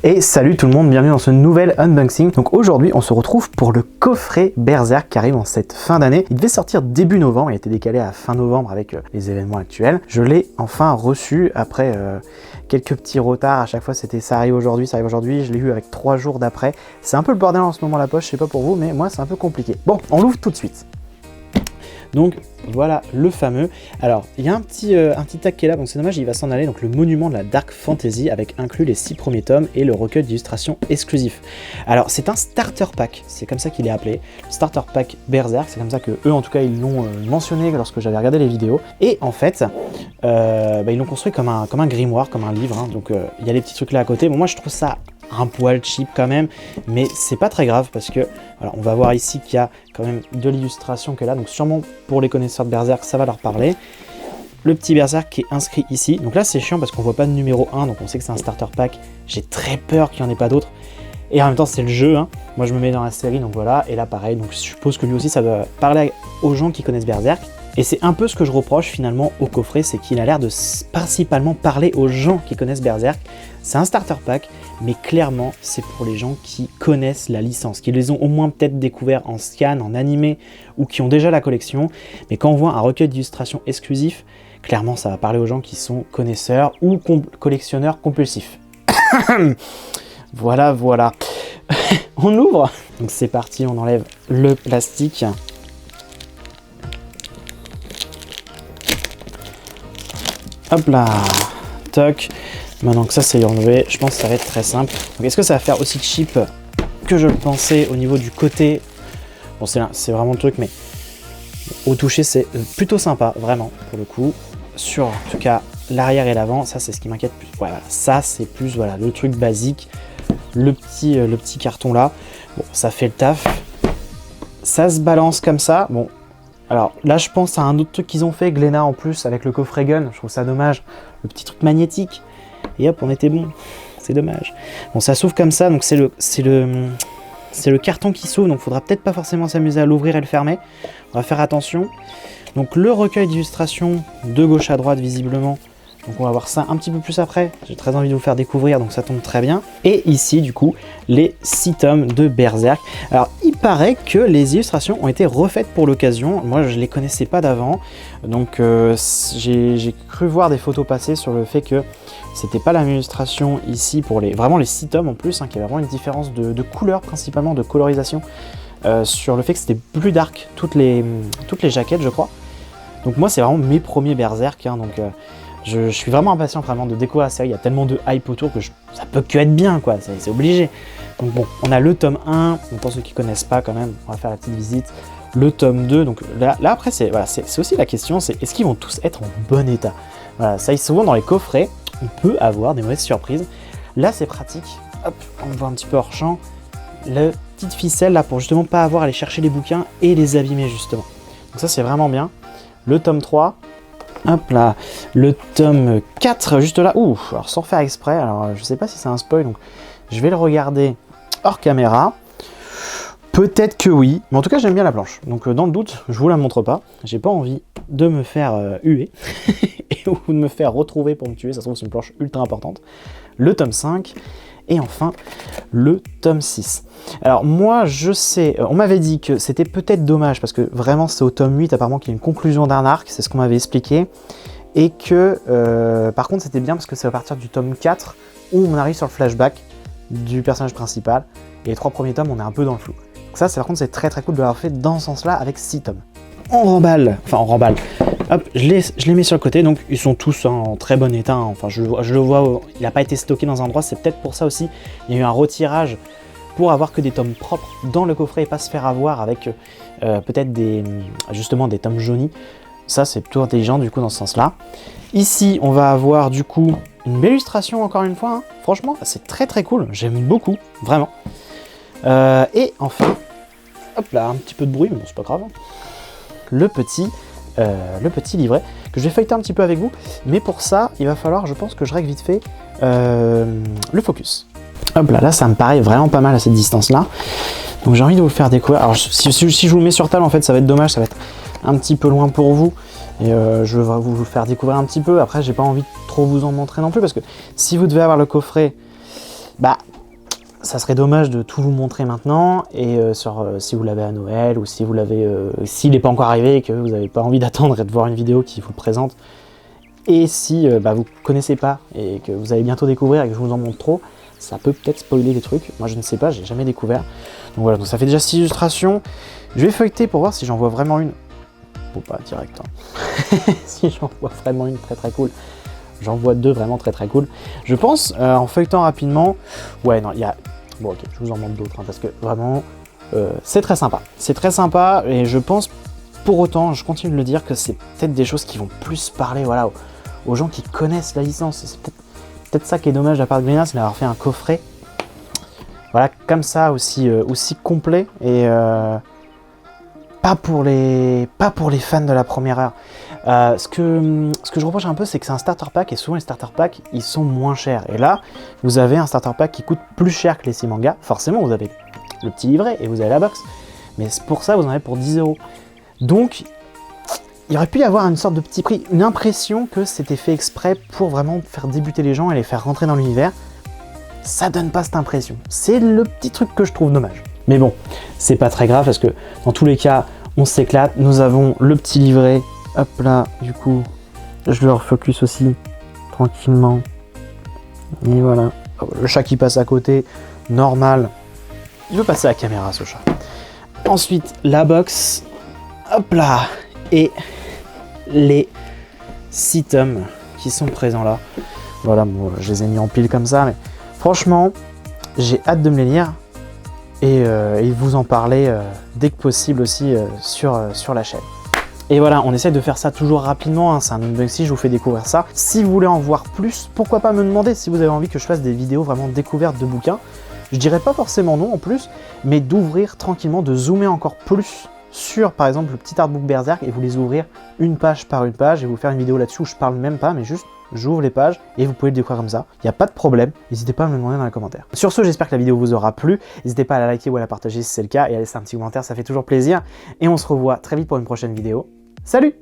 Et salut tout le monde, bienvenue dans ce nouvel unboxing. Donc aujourd'hui on se retrouve pour le coffret Berserk qui arrive en cette fin d'année. Il devait sortir début novembre, il a été décalé à fin novembre avec les événements actuels. Je l'ai enfin reçu après quelques petits retards, à chaque fois c'était ça arrive aujourd'hui, je l'ai eu avec 3 jours d'après. C'est un peu le bordel en ce moment la poche, je sais pas pour vous, mais moi c'est un peu compliqué. Bon, on l'ouvre tout de suite. Donc voilà le fameux. Alors il y a un petit tag qui est là, donc c'est dommage, il va s'en aller. Donc le monument de la Dark Fantasy avec inclus les 6 premiers tomes et le recueil d'illustrations exclusif. Alors c'est un starter pack, c'est comme ça qu'il est appelé, le starter pack Berserk, c'est comme ça que eux en tout cas ils l'ont mentionné lorsque j'avais regardé les vidéos. Et en fait ils l'ont construit comme un grimoire, comme un livre, hein. Donc il y a les petits trucs là à côté. Bon, moi je trouve ça un poil cheap quand même, mais c'est pas très grave parce que voilà, on va voir ici qu'il y a quand même de l'illustration qui est là, donc sûrement pour les connaisseurs de Berserk ça va leur parler. Le petit Berserk qui est inscrit ici, donc là c'est chiant parce qu'on voit pas de numéro 1, donc on sait que c'est un starter pack. J'ai très peur qu'il n'y en ait pas d'autres, et en même temps c'est le jeu, hein. Moi je me mets dans la série, donc voilà, et là pareil, donc je suppose que lui aussi ça doit parler aux gens qui connaissent Berserk. Et c'est un peu ce que je reproche finalement au coffret, c'est qu'il a l'air de principalement parler aux gens qui connaissent Berserk. C'est un starter pack, mais clairement c'est pour les gens qui connaissent la licence, qui les ont au moins peut-être découvert en scan, en animé, ou qui ont déjà la collection. Mais quand on voit un recueil d'illustrations exclusif, clairement ça va parler aux gens qui sont connaisseurs ou collectionneurs compulsifs. Voilà. On ouvre. Donc c'est parti, on enlève le plastique. Hop là, toc. Maintenant que ça c'est enlevé, je pense que ça va être très simple. Donc est-ce que ça va faire aussi cheap que je le pensais au niveau du côté? Bon, c'est vraiment le truc, mais au toucher c'est plutôt sympa, vraiment, pour le coup. Sur, en tout cas, l'arrière et l'avant, ça c'est ce qui m'inquiète plus. Voilà, ça c'est plus, voilà, le truc basique, le petit carton là. Bon, ça fait le taf. Ça se balance comme ça, bon. Alors là je pense à un autre truc qu'ils ont fait, Glénat en plus, avec le coffret gun, je trouve ça dommage, le petit truc magnétique, et hop on était bon, c'est dommage. Bon, ça s'ouvre comme ça, donc c'est le carton qui s'ouvre, donc il faudra peut-être pas forcément s'amuser à l'ouvrir et le fermer, on va faire attention. Donc le recueil d'illustrations de gauche à droite visiblement, donc on va voir ça un petit peu plus après, j'ai très envie de vous faire découvrir, donc ça tombe très bien. Et ici du coup, les 6 tomes de Berserk. Alors il paraît que les illustrations ont été refaites pour l'occasion, moi je les connaissais pas d'avant, donc j'ai cru voir des photos passer sur le fait que c'était pas la même illustration ici pour vraiment les 6 tomes en plus, hein, qu'il y avait vraiment une différence de couleur, principalement de colorisation, sur le fait que c'était plus dark, toutes les jaquettes je crois. Donc moi c'est vraiment mes premiers Berserk, hein, donc je suis vraiment impatient vraiment de découvrir la série, il y a tellement de hype autour que ça peut que être bien, quoi, c'est obligé. Donc bon, on a le tome 1, donc pour ceux qui connaissent pas quand même, on va faire la petite visite. Le tome 2, donc là après c'est aussi la question, c'est est-ce qu'ils vont tous être en bon état? Voilà, ça souvent dans les coffrets, on peut avoir des mauvaises surprises. Là c'est pratique, hop, on voit un petit peu hors champ, la petite ficelle là pour justement pas avoir à aller chercher les bouquins et les abîmer justement. Donc ça c'est vraiment bien. Le tome 3, hop là, le tome 4 juste là, ouh, alors sans faire exprès, alors je sais pas si c'est un spoil, donc je vais le regarder hors caméra. Peut-être que oui, mais en tout cas j'aime bien la planche, donc dans le doute, je vous la montre pas, j'ai pas envie de me faire huer, ou de me faire retrouver pour me tuer, ça se trouve c'est une planche ultra importante. Le tome 5, et enfin le tome 6. Alors moi je sais, on m'avait dit que c'était peut-être dommage, parce que vraiment c'est au tome 8 apparemment qu'il y a une conclusion d'un arc, c'est ce qu'on m'avait expliqué, et que par contre c'était bien parce que c'est à partir du tome 4 où on arrive sur le flashback du personnage principal, et les 3 premiers tomes on est un peu dans le flou. Donc ça par contre c'est très cool de l'avoir fait dans ce sens là avec 6 tomes. On remballe, hop, je les mets sur le côté, donc ils sont tous en très bon état, hein. Enfin je le vois, il n'a pas été stocké dans un endroit, c'est peut-être pour ça aussi, il y a eu un retirage pour avoir que des tomes propres dans le coffret et pas se faire avoir avec peut-être justement des tomes jaunis. Ça c'est plutôt intelligent du coup dans ce sens là. Ici on va avoir du coup une belle illustration encore une fois, hein. Franchement c'est très cool, j'aime beaucoup, vraiment. Et enfin, hop là, un petit peu de bruit, mais bon c'est pas grave, hein. Le petit livret que je vais feuilleter un petit peu avec vous, mais pour ça il va falloir, je pense que je règle vite fait le focus. Hop là, ça me paraît vraiment pas mal à cette distance là, donc j'ai envie de vous le faire découvrir. Alors si je vous le mets sur table en fait ça va être dommage, ça va être un petit peu loin pour vous, et je vais vous le faire découvrir un petit peu. Après j'ai pas envie de trop vous en montrer non plus, parce que si vous devez avoir le coffret, bah ça serait dommage de tout vous montrer maintenant, et si vous l'avez à Noël, ou si vous l'avez, s'il n'est pas encore arrivé et que vous n'avez pas envie d'attendre et de voir une vidéo qui vous le présente, et si vous ne connaissez pas et que vous allez bientôt découvrir et que je vous en montre trop, ça peut peut-être spoiler des trucs. Moi je ne sais pas, j'ai jamais découvert. Donc voilà, donc ça fait déjà 6 illustrations. Je vais feuilleter pour voir si j'en vois vraiment une. Bon, pas direct. Hein. Si j'en vois vraiment une très très cool. J'en vois 2 vraiment très très cool. Je pense, en feuilletant rapidement, ouais, non, il y a... Bon, ok, je vous en montre d'autres, hein, parce que vraiment, c'est très sympa. C'est très sympa, et je pense, pour autant, je continue de le dire, que c'est peut-être des choses qui vont plus parler, voilà, aux gens qui connaissent la licence. C'est peut-être ça qui est dommage de la part de Glénat, c'est d'avoir fait un coffret, voilà, comme ça, aussi complet, et pas pour les fans de la première heure. Ce que je reproche un peu, c'est que c'est un starter pack, et souvent les starter packs, ils sont moins chers. Et là, vous avez un starter pack qui coûte plus cher que les 6 mangas. Forcément, vous avez le petit livret et vous avez la box. Mais pour ça, vous en avez pour 10 €. Donc, il aurait pu y avoir une sorte de petit prix, une impression que c'était fait exprès pour vraiment faire débuter les gens et les faire rentrer dans l'univers. Ça donne pas cette impression. C'est le petit truc que je trouve dommage. Mais bon, c'est pas très grave parce que dans tous les cas, on s'éclate. Nous avons le petit livret. Hop là, du coup, je le refocus aussi tranquillement. Et voilà. Le chat qui passe à côté, normal. Il veut passer à la caméra, ce chat. Ensuite, la box. Hop là. Et les 6 tomes qui sont présents là. Voilà, bon, je les ai mis en pile comme ça, mais franchement, j'ai hâte de me les lire. Et vous en parler dès que possible aussi sur la chaîne. Et voilà, on essaie de faire ça toujours rapidement, hein, c'est un unboxing, je vous fais découvrir ça. Si vous voulez en voir plus, pourquoi pas me demander si vous avez envie que je fasse des vidéos vraiment découvertes de bouquins. Je dirais pas forcément non en plus, mais d'ouvrir tranquillement, de zoomer encore plus sur par exemple le petit artbook Berserk et vous les ouvrir une page par une page et vous faire une vidéo là-dessus où je parle même pas, mais juste j'ouvre les pages et vous pouvez le découvrir comme ça. Il n'y a pas de problème, n'hésitez pas à me le demander dans les commentaires. Sur ce, j'espère que la vidéo vous aura plu. N'hésitez pas à la liker ou à la partager si c'est le cas et à laisser un petit commentaire, ça fait toujours plaisir. Et on se revoit très vite pour une prochaine vidéo. Salut!